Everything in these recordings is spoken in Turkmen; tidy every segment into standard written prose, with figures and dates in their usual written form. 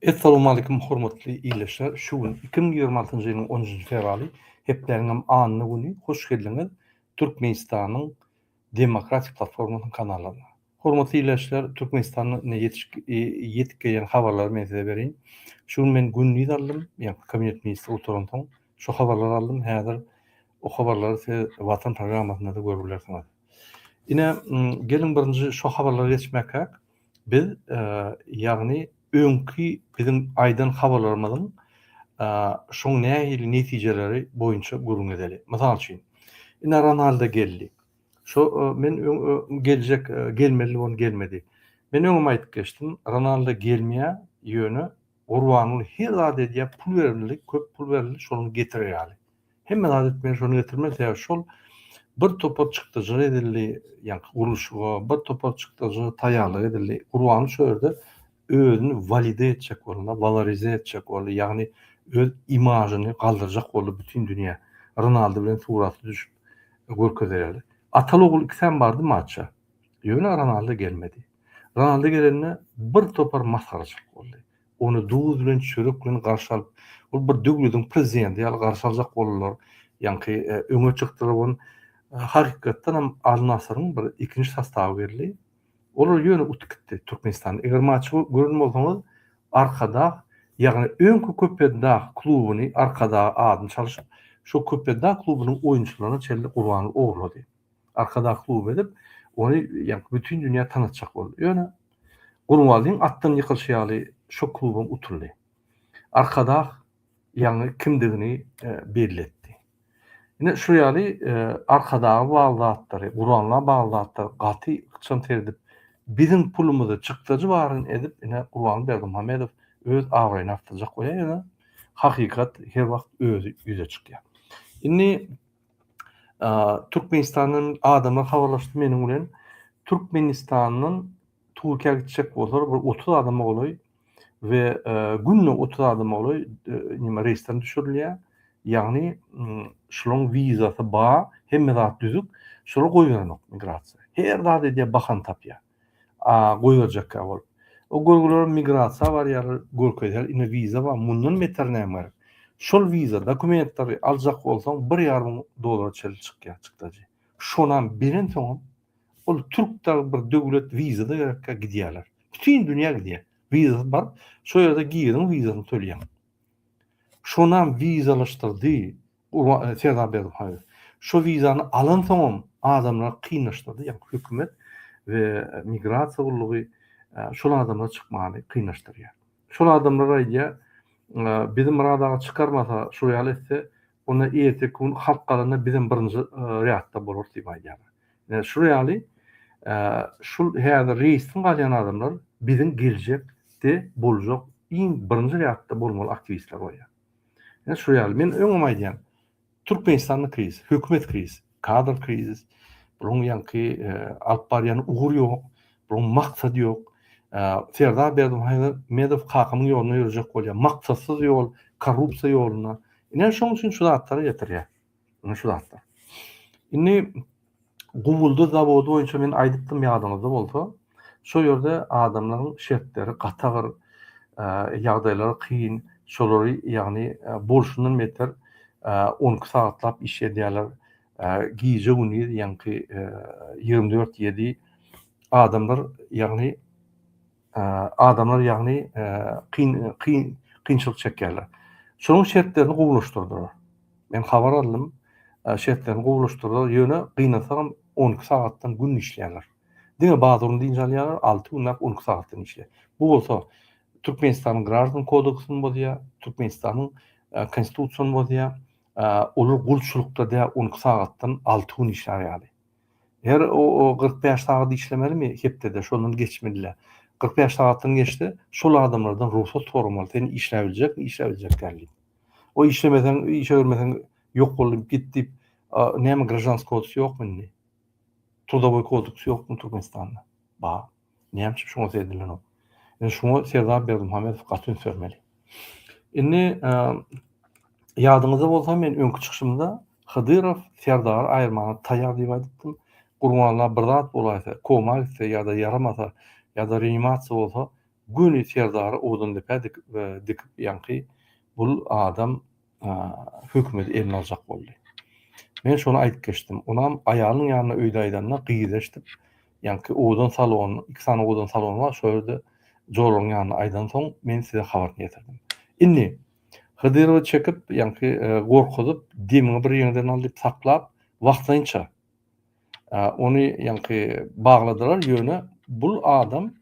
Assalamu alaykum hormatly ýyleşler. Şu gün 2026-njy ýylyň 10-njy fevraly hepderiňem anyny güni hoş geldiňiz Türkmenistanyň Demokratik Platformanyň kanalyna. Hormatly ýyleşler, Türkmenistanyň ýetken habarlary men size bereyim. Şu gün men günlük aldym, ýa kabinet ministri oturandan şu habarlary aldym. Häzir o habarlary size Watan programmasyna da görülersiňiz. Ine gelin birinji şu habarlara geçmäkä biz ýagny öňki bizim aýdan habarlarymyzyň şoň nähili netijeleri boýunça gurrun edeli. Mysal üçin, ine Ronaldo geldi. Şo men geljek gelmeli on gelmedi. Men öňüme aýdyp geçdim, Ronaldo gelmeýä ýöne Urwanyň her zat edýär pul berilip, köp pul berilip şonu getirir ýaly. Hemme zat etmeýär şonu getirmez ýa şol bir topar çykdyjy edildi, ýa uruşga, bir topar çykdyjy taýýarlyk edildi. Urwany şu ýerde özüni valide etjek bolna, valorize etjek boldy, ýagny öz imajyny galdyrjak boldy bütün dünýä. Ronaldo bilen suraty düşüp görkezýärler. Atalogul ikisem bardy maçça. Ýöne Ronaldo gelmedi. Ronaldo gelende bir topar maskaraçyk boldy. Onu duz bilen çörek bilen garşy alyp, ol bir döwletiň prezidenti ýaly garşy aljak boldylar. Ýa-ni öňe çykdyryp onu hakykatdan hem Al-Nassryň bir ikinji sastawy berildi. Olar ýöne utup gitdi Türkmenistan. Eger maçy görün bolsaňyz arkada, ýagny öňkü köpedä klubyny arkada adyny çalyşyp, şo köpedä klubynyň oýunçylaryny çeldi Urwany ogrady. Arkada klub edip, onu ýa bütün dünýä tanıtjak boldy. Ýöne Urwalyň atdan ýykylşy ýaly şo klubyň uturly. Arkada ýagny kimdigini belletdi. Ine şu ýaly arkadagy baglatlary, Urwanla baglatlary gaty ykçan terdip bizim pulumuzy çykdyjy baryn edip ine Urwan Berdimuhamedow öz agraýyny artdyjak goýar ýa-ni hakykat her wagt özü ýüze çykýar. Indi Türkmenistanyň adamlar habarlaşdy meniň bilen Türkmenistanyň Türkiýe gitjek bolsalar bir 30 adam boly we günne 30 adam boly nime reýsden düşürilýär. Ýagny şolong wizasy ba, hemme zat düzük, şola goýýan migrasiýa. Her zat edýär bakan tapýar. Goýulacak bolup. O goýgular migrasiýa bar ýaly görkezýär, ine wiza bar, mundan beter näme bar. Şol wiza dokumentleri aljak bolsaň $1,500 çel çykýar çykdyjy. Şondan birin soň ol türkler bir döwlet wizada gerekkä gidýärler. Bütün dünýä gidýär. Wiza bar, şo ýerde giýirin wizasyny töleýär. Şondan wizalaşdyrdy Serdar Berdimuhamedow. Şo wizany alan soň adamlar kynlaşdyrdy, ýa hökümet we migrasiýa gullugy şol adamlar çykmagy kynlaşdyrýar. Şol adamlar aýdýar, bizim radaga çykarmasa şu ýaly etse, ona ýete kun halk garanyna bizim birinji rýatda bolar diýip aýdýar. Ýa şu ýaly şol häzir reýsden galýan adamlar bizim geljekde boljak iň birinji rýatda bolmaly aktivistler goýar. Ýa şu ýaly men öňüme aýdýan Türkmenistanyň krizi, hökümet krizi, kadr krizi, bunun ýanky alyp barýan ugur ýok, bunun maksady ýok. Serdar Berdimuhamedow hakymyň ýoluna ýürjek bolýar. Maksadsyz ýol, korrupsiýa ýoluna. Ine şoň üçin şu zatlary getirýär. Ine şu zatlar. Indi Gumulda zawody boýunça men aýdypdym ýadyňyzda bolsa, şo ýerde adamlaryň şertleri gatagyr, ýagdaýlary kyn, şolary ýagny bolşundan beter 12 saatlap iş edýärler. Giýje güni ýanky 24/7 adamlar ýagny kynçylyk çekýärler. Şonuň şertlerini gowulaşdyrdylar. Men habar aldym, şertlerini gowulaşdyrdylar, ýöne gynasaň 12 saatdan gün işleýärler. Diňe bazaryny diňjalýarlar, 6 günnäp 12 saatdan işleýär. Bu bolsa Türkmenistanyň Gраждан kodeksyny bolýar, Türkmenistanyň konstitusiýasyny bolýar. Olar gulçulukda da 12 saatdan 6 gün işler ýaly. Her o 45 saat işlemelimi hepde de şondan geçmediler. 45 saatdan geçti, şol adamlardan ruhsat sormaly, seni işlebilecek derli. O işlemeden, işe görmeden yok bolup gitdi. Näme Gражданский kodeks ýokmy indi? Trudowy kodeks ýokmy Türkmenistanda? Ba, näme üçin şoňa edilen o? Şoňa Serdar Berdimuhamedow gatyn sörmeli. Indi ýadyňyzda bolsa men öňkü çykyşymda Hydyrow Serdar aýyrmany taýýar diýip aýdypdym. Urwanlar bir zat bolarsa, koma etse ýa-da yaramasa ýa-da reanimasiýa bolsa, Güni serdary odan depädik dikip ýanky bul adam hökümeti eline aljak boldy. Men şonu aýdyp geçdim. Onam aýalyň ýanyna öýde aýdanna gyýdaşdyp, ýanky odan salon, 2 sany odan salon bar, şöyle joluň ýanyna aýdan soň men size habaryny getirdim. Inni Hydyrowy çekip, ýanky gorkudyp, demiňi bir ýerden alyp saklap, wagtynça ony ýanky bagladylar ýöne bul adam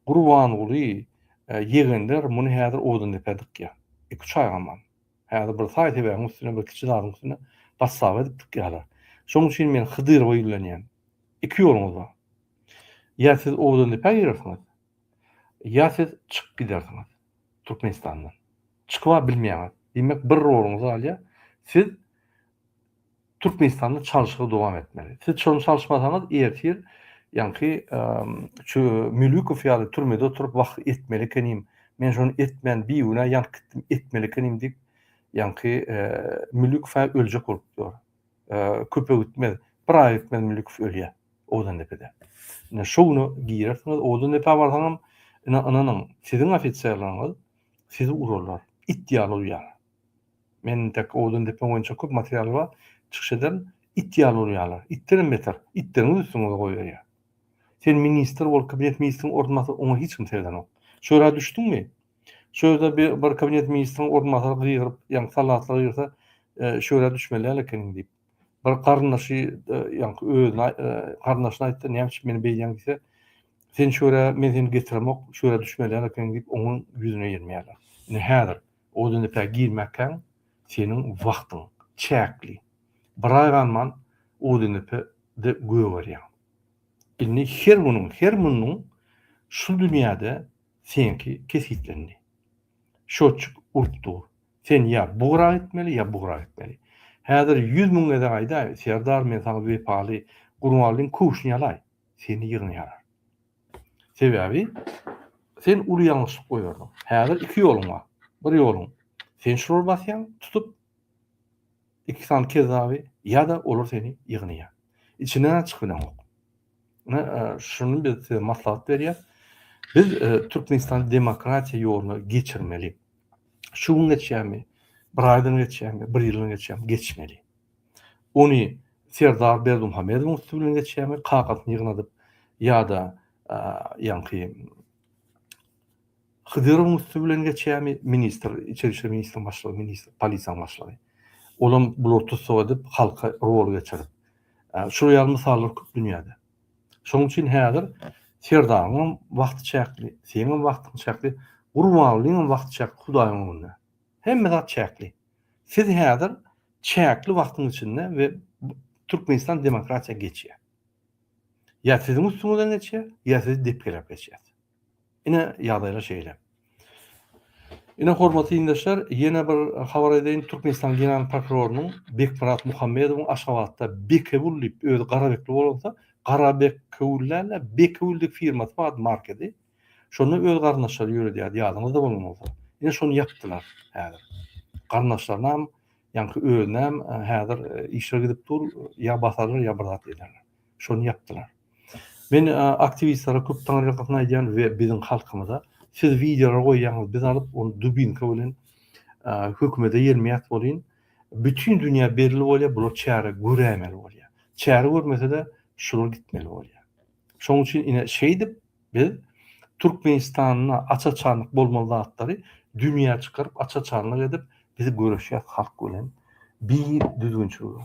Gurban uly ýegenler muny häzir odan depädik ýa. 2-3 aýgaman. Häzir bir saýt ebäň üstüne bir kiçi dagyň üstüne bassap edip ýalar. Şoň üçin men Hydyrowy ýülenýän. 2 ýolumyz bar. Ýa siz odan depä ýersiňiz, ýa siz çykyp gidersiňiz Türkmenistandan. Çykyp bilmeýäňiz. Demek bir ýoluňyz bar ýa. Siz Türkmenistanda çalışyga dowam etmeli. Siz şonu çalışmasaňyz ertir ýanky şu Mülükow ýaly türmede oturup wagt etmeli kenim. Men şonu etmän biýüne ýankytdym etmeli kenim diýip ýanky Mülükow öljek bolup dur. Köpek gitmez. Bir ay gitmez Mülükow ölýär. Odan depede. Ne şonu giýersiňiz, odan depe barsaňam ananyň siziň ofisiýerleriňiz sizi urarlar. İtdiýaly urýar. Men tek odan depe boýunça köp material bar. Çykşadan itdiýaly urýarlar. Itden beter. Itdeniň üstüne goýýar. Sen minister bol, kabinet ministriniň ornmasy oňa hiç kim terden ok. Şöra düşdüňmi? Şöyle bir kabinet ministriniň ornmasy gyýyryp, ýa-ni salatlary ýerse şöra düşmeli lekin diýip. Bir garnaşy ýa-ni özüne garnaşyna aýtdy, "Näme meni beýýän ise sen şöra men seni getiremok, şöra düşmeli lekin" diýip oňun ýüzüne ýermeýärler. Ine häzir odan epe girmekkäň seniň wagtyň çäkli. Bir aýganman odan epe de göw berýär. Inni her munyň şu dünýäde senki kesitlendi. Şoçuk urtdur. Sen ýa bugra etmeli, ýa bugra etmeli. Häzir 100 000 eden aýda Serdar men sana bepaly Gurbanlyň kuşuny alay. Seni ýygnaýar. Sebäbi sen uly ýalňyşlyk goýardyň. Häzir 2 ýoluň bar. Bir ýoluň sen şurul basýan, tutup 2 san kezawy ýa-da olar seni ýygnaýar. İçinden çykynan ok. Şunu biz size maslahat berýär. Biz Türkmenistan demokratiýa ýoluny geçirmeli. Şu gün geçýärmi? Bir aýdan geçýärmi? Bir ýyldan geçýärmi? Geçmeli. Ony Serdar Berdimuhamedowyň üstüne geçýärmi? Kakatyny ýygnadyp ýa-da ýanky Hydyrowyň üstüne geçýärmi? Minister, içeri işler ministriniň başlygy, minister, polisiýa başlygy. Olam bular tutsak edip halka rol geçirip. Şu ýaly misallar köp dünýäde. Şoň üçin häzir Serdaryň wagty çäkli, seniň wagtyň çäkli, Gurbanlyň wagty çäkli, Hudaýyň gününe. Hemme zat çäkli. Siz häzir çäkli wagtyň içinde we Türkmenistan demokratiýa geçýär. Ýa siziň üstüňizden geçýär, ýa siz depkelep geçýär. Ine ýagdaýlar şeýle. Ine hormatly dinleşler, ýene bir habar edeýin. Türkmenistan genel prokurorunyň Bekmurat Muhammedowyň Aşgabatda Bekewul diýip özi Garabekli bolsa, Garabekewullerle Bekewuldik firmasy bar markedy. Şonu öz garnaşlary ýöredýär, ýadyňyzda bolmaly. Ine şonu ýapdylar häzir. Garnaşlarynam ýanky özünem häzir işe gidip dur, ýa basarlar, ýa bir zat ederler. Şonu ýapdylar. Men aktivistlere köp taňryklykny aýdýan we biziň halkymyza siz videolar goýýaňyz, biz alyp onu dubinka bilen hökümete ýermeýät bolýyn. Bütün dünýä berilip bolýar, bular çäre görämeli bolýar. Çäre görmese de şular gitmeli bolýar. Şoň üçin ine şeýdip biz Türkmenistanyna açaçarlyk bolmaly zatlary dünýä çykaryp açaçarlyk edip bizi göreşýär halk bilen bir düzgünçüligi,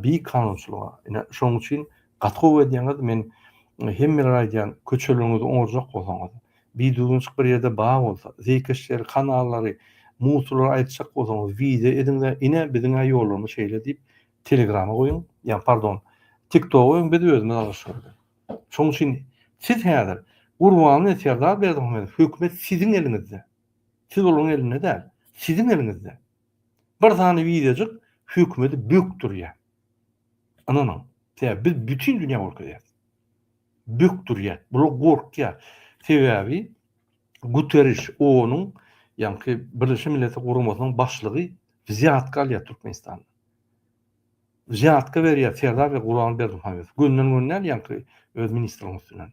bir kanunçylygy. Ine şoň üçin gatgow edýäňiz men hemme aýdýan köçeleriňizi oňarjak bolsaňyz, bir düzgünçyk bir ýerde bağ bolsa, zeykeşleri, kanallary, musulary aýtjak bolsaňyz, video ediňler, ine biziň ýollarymyz şeýle diýip Telegram'a goýun, ýa pardon, TikTok'a goýun, biz özümiz alışýardyk. Şoň üçin siz häzir Gurbanly Serdar Berdimuhamedow hökümet siziň eliňizde. Siz olaryň elinde däl, siziň eliňizde. Bir tane videojyk hökümeti bökdürýär. Ananyň. Biz bütün dünýä gorkýar. Bökdürýär. Bular gorkýar. Sebäbi Guterres onuň ýanky Birleşik Milletler Guramasynyň başlygy ziyatka alýar Türkmenistan. Ziyatka berýär Serdar we Gurban Berdimuhamedow. Günden ýanky öz ministriniň üstünden.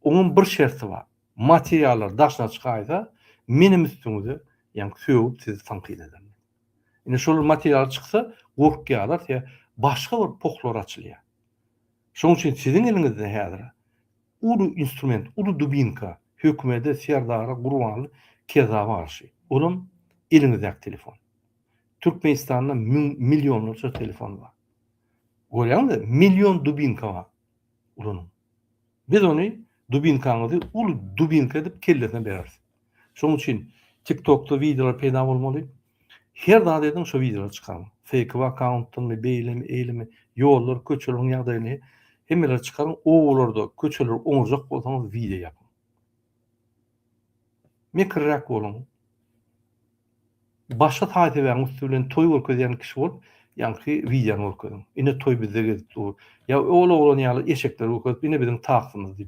Onuň bir şerti bar. materiallar daşna çıkayda menim üstümde yani söwüp sizi tanqid eder. Ine şol material çıksa gorkýarlar ya başga bir poklar açylýar. Şoň üçin sizin eliňizde häzir ulu instrument, ulu dubinka, hökümede serdara gurwanly keza barşy. Olum eliňizdäki telefon. Türkmenistanda milyonlarca telefon var. Görýärmi? Milyon dubinka var. Ulanyň. Biz onu dubinkaňyzy ulu dubinka dip kellesine bereriz. Şoň üçin TikTok'ta videolar peýda bolmaly. Her daha dedim şu videoları çıkarım. Fake account'tan mı, eylemi, yollar, köçelerin ýagdaýyny hemmeleri çıkarın. Oğullarda köçeler oňurjak bolsaňyz video yapın. Mekirrak bolun. Başga taýtybäň üstünden toý görkezýän kişi bolup, ýa-ni videony görkezýän. Ine toý bizde gezip dur. Ya oğlan ýaly eşekler görkezip, ine bizim taýtymyz diýip.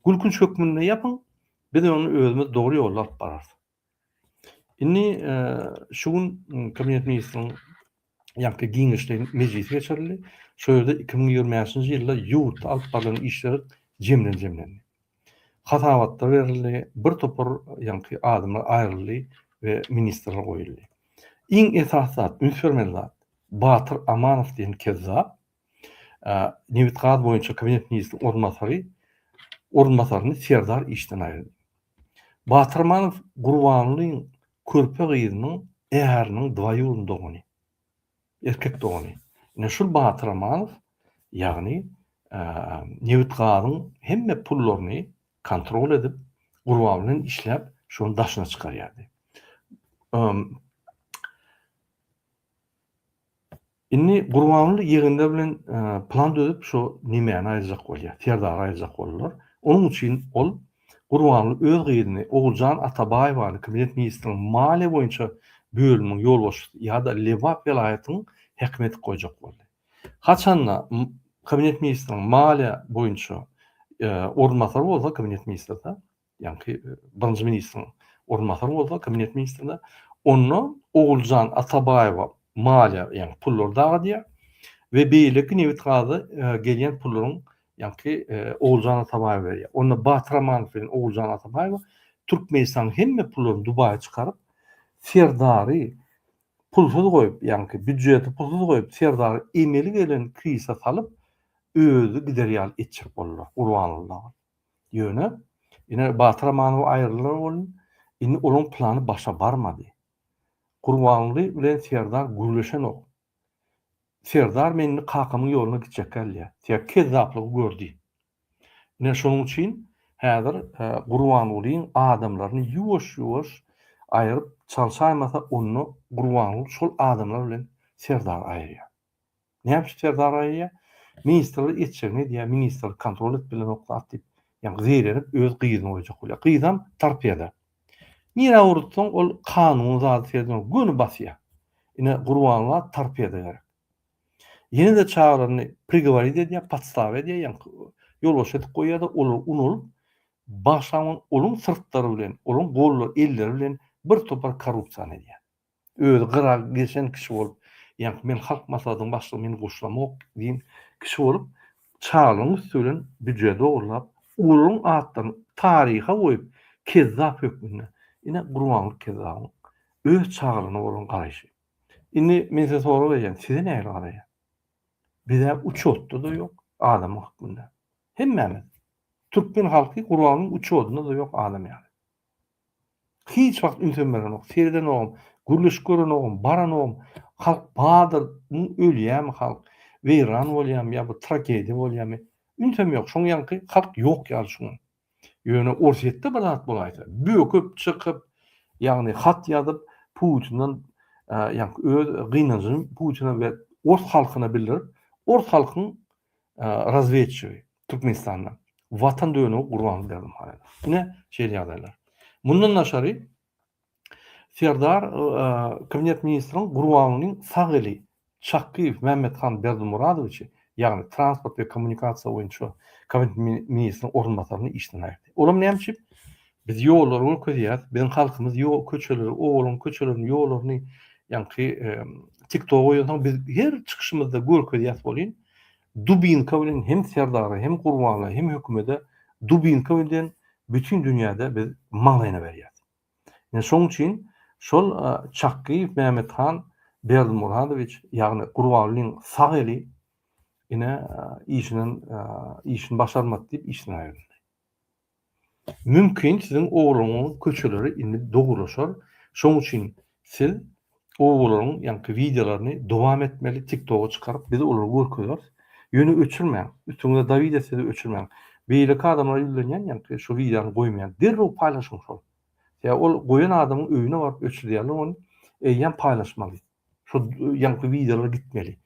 Gülkünç hökmünde yapın. Biz onu özümüz dogry ýolda alyp bararys. Inni şuň kabinet ministriniň ýa-ni giňişli mejlisi geçirildi. Şo ýerde 2025-nji ýylda ýurt alyp barylan işleri jemlendi. Hatawatlar berildi, bir topar ýa-ni adamlar aýryldy we ministrler goýuldy. Iň esasy zat, ünsürmen zat, Batyr Amanow diýen kezzap, Newit Gaz boýunça kabinet ministriniň orunmasaryny Serdar işden aýryldy. Batyr Amanow Gurbanlyň körpe gyzynyň äheriniň dwaýulyny dogany. Erkek dogany. Ine şol Batyr Amanow ýagny Newit Gazyň hemme pullaryny kontrol edip, Gurbanlyň işläp şonu daşyna çykarýardy. Inni Gurbanly ýygynda bilen plan dödüp şo nimäni aýjak bolýar, Serdar aýjak bolýar. Onuň üçin ol Gurbanly öz gyzyny Oguljan Atabaýewa kabinet ministriniň maliýe boýunça bölümiň ýolbaşçysy ýa-da Lewap welaýatynyň häkimeti goýjak boldy. Haçanda kabinet ministriniň maliýe boýunça orunmasary bolsa kabinet ministrinde, ýa-ni birinji ministriniň orunmasary bolsa kabinet ministrinde, onu Oguljan Atabaýewa maliýe ýa-ni pullar dagdýar we beýleki Newit Gazy gelýän pullaryň ýa-ni Oguljan Atabaýewa berýär. Onda Batyr Amanow bilen Oguljan Atabaýewa Türkmenistanyň hemme pullaryny Dubaýa çykaryp Serdary pulsuz goýup, ýa-ni büdjeti pulsuz goýup Serdary emeli gelen krisa salyp özü giderýär etjek bolýar. Gurbanlylar. Ýöne ine Batyr Amanow aýrylar boldy. Indi onun plany başa barmady. Gurbanly bilen Serdar gürleşen ok. Serdar meni kakymyň ýoluna gitjek gelýär. Tek kezzaplygy gördi. Ine şonuň üçin häzir Gurbanlyň adamlaryny ýuwaş-ýuwaş aýryp çalşaýmasa onu Gurbanly şol adamlar bilen Serdar aýrýar. Näme Serdar aýrýar? Ministrler etjek ne diýär? Ministr kontrol et bilen oklat diýip, ýa-ni zeýrenip öz gyzyny goýjak bolýar. Gyzam tarpýada. Nire urutsan ol kanun zat edin günü basýar. Ine Gurbanly tarpýada gerek. Ýene de çağırany prigovor edýär, podstaw edýär, ýa-ni ýolbaş edip goýýar-da, olar unulyp başlamyňoluň sırtlary bilen,oluň gollar, elleri bilen bir topar korrupsiýa edýär. Özü gyra geçen kişi bolup, ýa-ni men halk maslahatynyň başlygy meni goşlamak diýen kişi bolup, çağıranyň üstünden büdjet oglap, olaň atlaryny taryha goýup, kezzap hökmüne ine Gurbanly kezzap öz çağırany bolan garaýşy. Indi men size soraw berýän, size näme garaýar? Bize uçotda da ýok adam hakynda. Hemmemiz Türkmen halky Gurbanlyň uçodunda da ýok adam ýaly. Hiç wagt ünsenmeden ok, serden ok, gürleş gören ok, baran ok, halk badyr, ölýärmi halk, weýran bolýarmy ýa bu tragediýa bolýarmy? Ünsem ýok, şoň ýanky halk ýok ýaly şoň. Ýöne orsetde bir zat bolaýsa, böküp çykyp, ýagny hat ýazyp Putindan ýa-ni öz gynanjyny Putina we Ors halkyna bildirip, Ors halkyň razvedçi Türkmenistandan watan döwrüne Gurbanly berdim halaýda. Ine şeýle ýagdaýlar. Mundan naşary Serdar kabinet ministriniň Gurbanlyň sagyly Çakýew Mehmethan Berdimuradowyç, ýagny transport we kommunikasiýa boýunça kabinet ministriniň orunmasaryny işden aýrdy. Olam näme? Biz ýollary görkezýär, bizim halkymız ýol köçeleri, oğlum köçelerini ýollaryny ýa-ni TikTok oýandan biz her çykyşymyzda görkezýär bolýan. Dubinka bilen hem Serdary, hem Gurbanly, hem hökümete Dubinka bilen bütün dünyada biz maňyna berýär. Şoň üçin şol Çakkyýew Mämethan Berdimuhadowyç ýagny Gurbanulyň sag eli ine işini başarmak diýip işine aýrdy. Mümkin sizin oğluňyň köçeleri indi dogurlaşar. Şoň üçin siz oğluň ýa-ni videolaryny dowam etmeli, TikTok'a çykaryp bizi olar görkezler. Ýöne öçürmäň, üstüňde Davida sizi öçürmäň. Beýleki adamlar ýüzlenýän ýa-ni şu videony goýmaýan. Derhal paýlaşyň şol. Ya ol goýan adamyň öýüne baryp öçürýärler onu eýýän paýlaşmaly. Şu ýa-ni videolar gitmeli.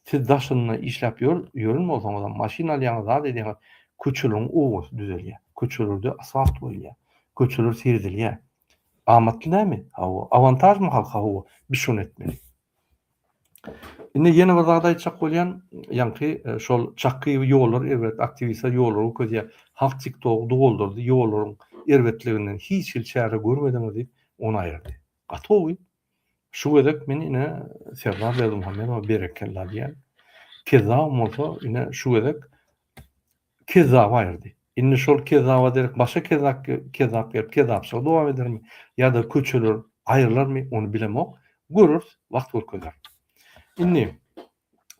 Siz daşynyna işläp ýörün bolsaňyz maşinaly ýa-ni zat edýän köçeleriň owagy düzelýär. Köçelerde asfalt boýulýar. Köçeler seredilýär. Amatly näme? Hawa avantajmy halka hawa bir şonu etmeli. Indi ýene bir zat aýtjak bolýan, ýa-ni şol Çakkyýew ýollar, evet, aktivistler ýolları köýdýär. Halk TikTok doldurdy, ýollaryň erwetliginden hiç çäre görmediňiz diýip onu aýyrdy. Gatowy. Şu gedek men ine Serdar Berdimuhamedow berekella diýen. Kezawam bolsa ine şu gedek kezaw aýyrdy. Indi şol kezawa derek başa kezap berip kezapçylyk dowam edermi? Ýa-da köçeler aýrylarmy? Onu bilemok. Görür, wagt görkezler. Indi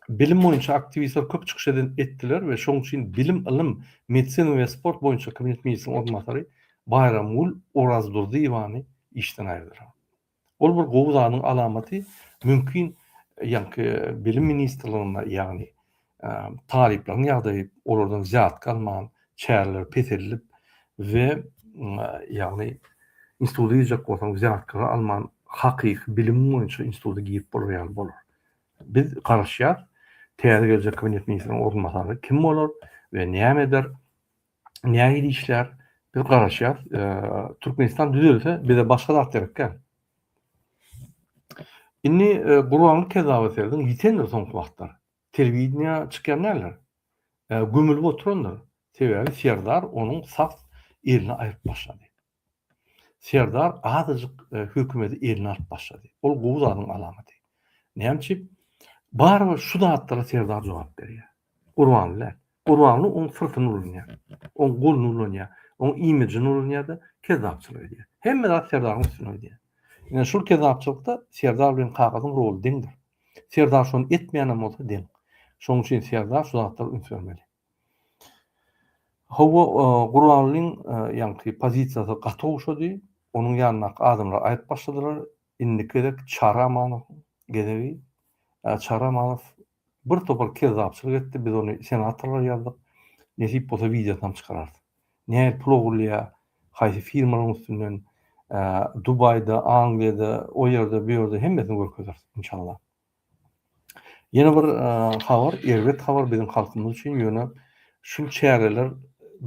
bilim boýunça aktivistler köp çykyş etdiler we şoň üçin bilim, ilim, medisina we sport boýunça kabinet ministriniň ornatary Bayramul Orazdurdy ýa-ni işden aýrdylar. Ol bir gowzanyň alamaty mümkin ýa-ni bilim ministrligine ýa-ni talipleriň ýagdaýy olardan zat kalman, çäreler peterilip we ýa-ni institutda ýajak bolsaň zatkary alman hakyky bilim boýunça institutda giýip bolýar bolar. Biz garaşýar täze geljek kabinet ministriniň ornatary kim bolar we näme eder, näme işler biz garaşýar. Türkmenistan düzelse bize başga zat gerekkä. Indi Gurbanuly kezawy serdiň ýitendir soňky wagtlar. Telewizioniýa çykýan näler? Gömülüp oturanlar. Sebebi Serdar onuň saf elini aýyp başlady. Serdar azyjyk hökümeti eline alyp başlady. Ol gowzanyň alamaty. Näme? Barby şu zatlara Serdar jogap berýär. Gurbanuly oň sırtyny ulanýar. Oň goluny ulanýar. Oň imidjini ulanýar-da kezapçylyk edýär. Hemme zat Serdaryň üstüne edýär. Ýa şu kezapçylykda Serdar bilen kagazyň roli deňdir. Serdar şonu etmeýän bolsa deň. Şoň üçin Serdar şu zatlary ünsürmeli. Hawa Gurbanulyň ýa-ni pozisiýasy gatowşady. Onuň ýanyna adamlar aýyp başladylar. Indi gerek Çaramanow gedebi. Çaramanow bir topar kezapçylyk etdi. Biz onu senatorlar ýazdyk. Nesip bolsa videodan çykarardy. Näme pulowlya, haýsy firmalaryň üstünden Dubayda, Angliýada, o ýerde, bu ýerde hemmesini görkezler inşallah. Ýene bir habar, erwet habar bizim halkymyz üçin ýöne şu çäreler,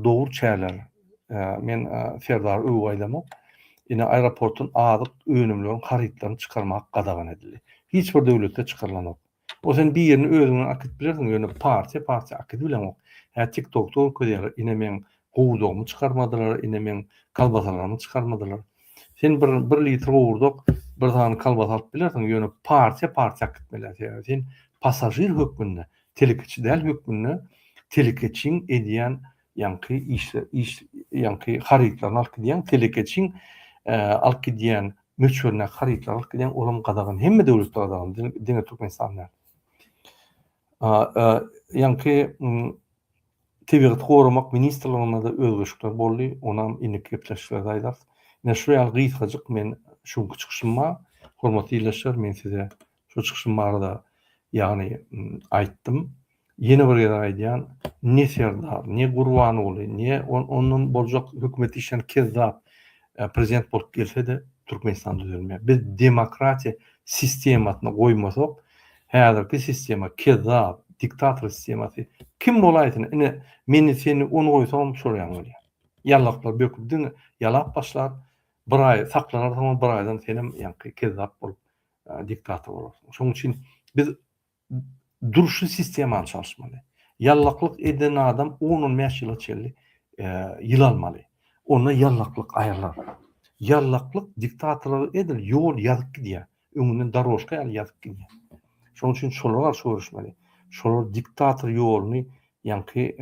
dogry çäreler. Men Serdar öwgaýlamok. Ine aeroportun adyk önümleriň harytlaryny çykarmak gadagan edildi. Hiç bir döwletde çykarlanok. O sen bir ýerini özüňden akyp bilersiň, ýöne parça akyp bilemok. TikTok'da görkezler, ine men gowdogmy çykarmadylar, ine men kalbasalarymy çykarmadylar. Sen bir litr gowurdok, bir tane kalbasa alyp bilersiň, ýöne parça akyp bilersiň. Sen pasajir hökmünde, telekeçi däl hökmünde telekeçiň edýän ýa-ni iş ýa-ni harytlaryny alyp gidýän telekeçiň alyp gidýän möçberine harytlar alyp gidýän olam gadagan hemme döwletler gadagan diňe Türkmenistanlar. Ýa-ni Tebigat goramak ministrligine de özgeçler boldy, onam inip gepleşler aýdar. Näşriýal gyýsadyk men şu çykyşyma hormatly ýerleşler, men size şu çykyşymda ýagny aýtdym. Ýene bir ýere aýdýan, ne Serdar, ne Gurbanuly, ne onuň boljak hökümeti işen kezzap prezident bolup gelse-de Türkmenistan düzelmýär. Biz demokratiýa sistematyny goýmasak, häzirki sistema kezzap, diktator sistemasy kim bolaýsyň? Ine meni seni onu goýsam şoraýan bolýar. Ýallaklar böküpdiň, ýalap başlar. Bir ay saklanar, tamam bir aydan senem ýa-ni kezzap bolup diktator bolarsyň. Şoň üçin biz duruşy sistemany çalışmaly. Yallaklyk eden adam 10-15 ýyla çelli ýyl almaly. Ona yallaklyk aýrlar. Yallaklyk diktatorlyk edil, ýol ýazyp gidýär. Öňünden daroşka ýazyp gidýär. Şoň üçin şolar soruşmaly. Şolar diktator ýoluny ýa-ni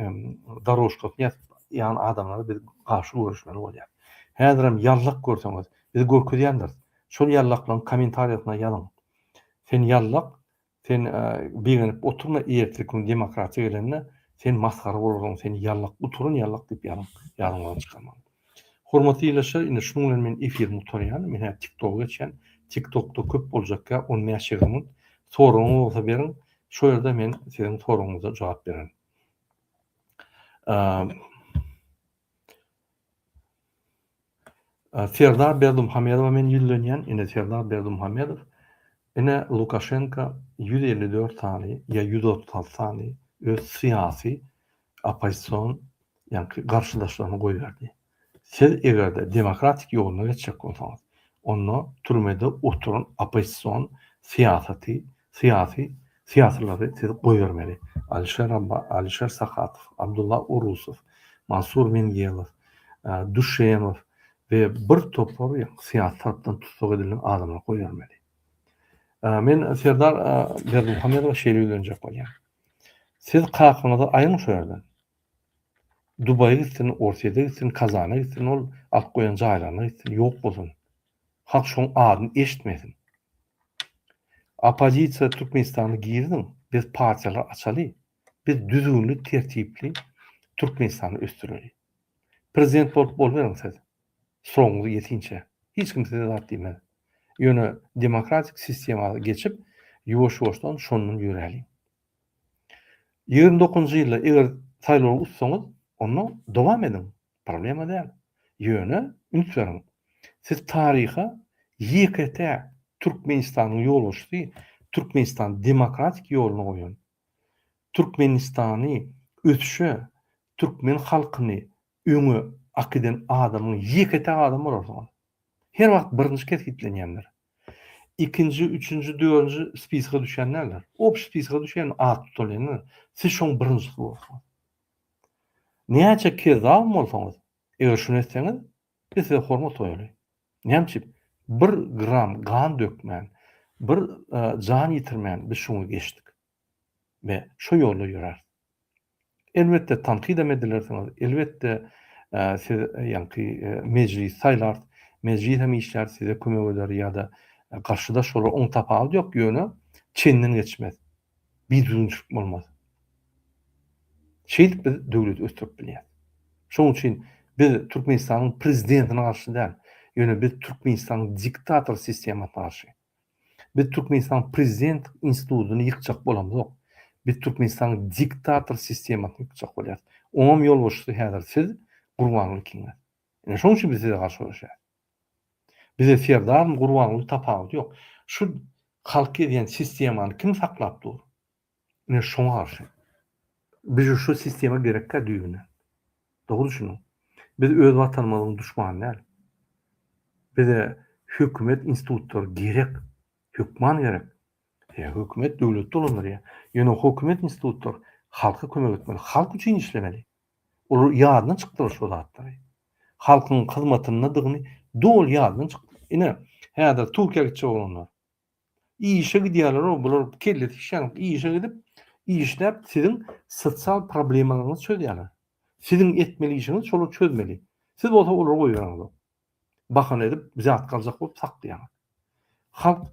daroşka yani adamlara bir karşı görüşmeli bolýar. Häzirim yallak görseňiz, biz görkezýändir. Şol yallaklaryň kommentariýasyna ýazyň. Sen yallak, sen begenip oturma ertirkiň demokratiýa gelende sen maskara bolarsyň, sen yallak oturun yallak diýip ýazyňdan çykarman. Hormatly ýylaşar, indi şunu bilen men efirimi tutýan, men hep TikTok'a geçen, TikTok'da köp boljakka onu ýaşyrmyn. Soragyňyz bolsa beriň, şo ýerde men siziň soragyňyza jogap bererim. Serdar Berdimuhammedow men ýüllenýän, indi Serdar Berdimuhammedow ine Lukashenko 154 sany ya 136 sany öz syýasy opozisiýon ýa-ni garşydaşlaryny goýberdi. Siz egerde demokratik ýoluna geçjek bolsaňyz, onu türmede oturan opozisiýon syýasylary siz goýbermeli. Alişer Sakatow, Abdullah Urusov, Mansur Mengiyelow, Duşemow we bir topar syýasat tarapdan tutsak edilen adamlar goýbermeli. Men Serdar Berdimuhammedow şeýle öýrenjek bolýar. Siz kakyňyza aýyň şu ýerden. Dubaýa gitsin, Orsiýada gitsin, Kazana gitsin, ol alt goýan jaýlaryna gitsin, ýok bolsun. Halk şoň adyny eşitmesin. Opozisiýa Türkmenistany girdin, biz partiýalar açaly, biz düzgünli, tertipli Türkmenistany östüreli. Prezident bolup bolmaýaň siz. Soňuňy ýetinçe. Hiç kim size zat diýmez. Ýöne demokratik sistemaga geçip ýuwaş-ýuwaşdan şonun ýöreli. 29-njy ýylda eger saýlaw utsaňyz, onu dowam edin. Problema däl. Ýöne ümit beriň. Siz taryha YKT Türkmenistanyň ýolbaşçy, Türkmenistan demokratik ýoluny goýan. Türkmenistany ötüşe, Türkmen halkyny öňe akiden adamyň YKT adam bolarsyňyz. Her wagt birinji kez gitlenýänler. İkinci, üçüncü, dördüncü spiska düşenlerler. O spiska düşen ad tutalyanlar. Siz şoň birinji bolsaňyz. Näçe kez adam bolsaňyz, eger şunu etseňiz, biz size hormat oýaly. Näçe bir gram gan dökmän, bir jan ýitirmän biz şoňa geçdik. Ve şo ýolda ýörer. Elbetde tanqid edilirsiňiz. Elbetde siz ýa-ni meclis saýlar, meclis hem işler size kömek eder ýa-da karşıdaş olur, on tapağı yok yönü, Çin'den geçmez. Bir düzgünçlük olmaz. Şeylik biz devlet östürüp bilýär. Şoň üçin biz Türkmenistanyň prezidentine karşı däl, ýöne biz Türkmenistanyň diktator sistematyna karşı. Biz Türkmenistanyň prezident institutyny ýykjak bolamyz. Biz Türkmenistanyň diktator sistematyny ýykjak bolýar. Oňam ýolbaşçy häzir siz gurbanlykyňyz. Ene şoň üçin biz size garşy görüşýär. Bize Serdar gurbanlyk tapagy ýok. Şu halk edýän sistemany kim saklap dur? Ne şoňa garşy. Biz şu sistema gerekkä düýüne. Dogry düşünün. Biz öz watanymyzyň düşmany däl. Bize hökümet institutları gerek. Hökman gerek. Hökümet döwlet dolanlar ya. Ýöne hökümet institutları halka kömek etmeli. Halk üçin işlemeli. Olar ýadyna çykdyr şu zatlary. Halkyň hyzmatyna dygyny dol ýadyna çykdyr. Ine häzir Türkiýe gitjek bolanlar. İşe gidýärler, bular kellet işe gidip işläp siziň sosial problemlaryňyzy çözýärler. Siziň etmeli işiniz şolu çözmeli. Siz bolsa olar goýýarlar. Bahana edip bize at kaljak bolup saklaýar. Halk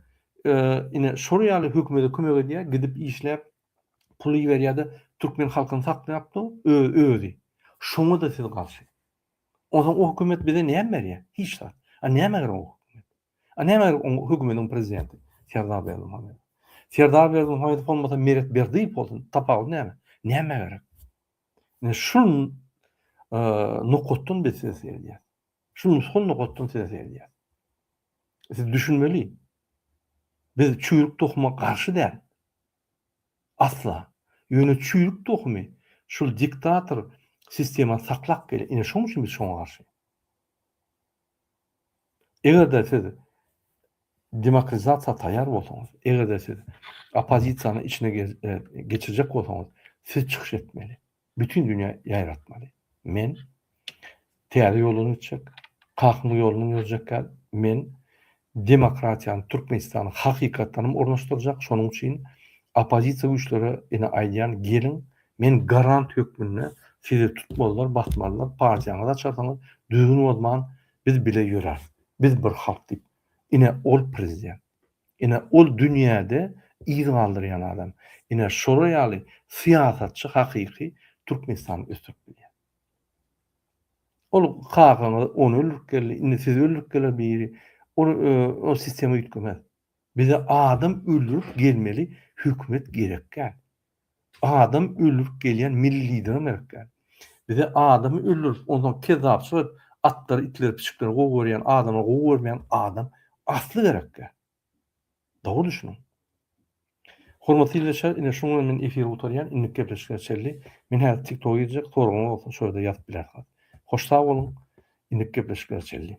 ine şoňaly hökümete kömek edýär, gidip işläp pul berýärdi, Türkmen halkyny saklaýapdy, özi. Şoňa da siz garşy. O hökümet bize näme berýär? Hiç zat. Näme berýär o hökümet? Näme o hökümetiň prezidenti? Serdar Berdimuhammedow. Serdar Berdimuhammedow bolmasa Meret Berdiýew bolsun, tapagy näme? Näme gerek? Ne şun nokotun biz size seýdýär. Şunu son nokotun size seýdýär. Siz düşünmeli. Biz çüýrük dokuma karşı däl. Asla. Ýöne çüýrük dokumy şul diktator sistema saklap gele. Ine şoň üçin biz şoňa garşy. Egerde siz demokratizasiýa taýýar bolsaňyz, egerde siz opozisiýany içine geçirjek bolsaňyz, siz çykyş etmeli. Bütün dünýä ýaýratmaly. Men teýär ýoluny çyk, kakly ýoluny ýürjekkä, men demokratiýany Türkmenistany hakykatdan ornaşdyrjak. Şonuň üçin opozisiýa güýçleri ene aýdýan gelin, men garant hökmüne sizi tutmalılar, batmalılar, partiýaňyza açarsaňyz düzgün bolman biz bile ýörer. Biz bir halk diýip. Ine ol prezident. Ine ol dünýäde iň galdyrýan adam. Ine şola ýaly syýasatçy hakyky Türkmenistany ösdürip bilýär. Ol kagany onu öldürip geldi, indi sizi öldürip geler biri. O sistemi ýitgemez. Bize adam öldürüp gelmeli hükümet gerekkä. Adam öldürüp gelýän milli lider gerekkä. Bize adamy öldürüp ondan kezap çykyp atlar, itler, piçikler gowy adama gowy bermeýän adam asly gerekkä. Dogry düşünün. Hormatly izleýär, ine şoňa men efir oturýan, indi gepleşýär çelli. Men häzir TikTok'a gidjek, sorguny bolsa şöyle ýazyp bilersiň. Hoş sag bolun, indi gepleşýär çelli.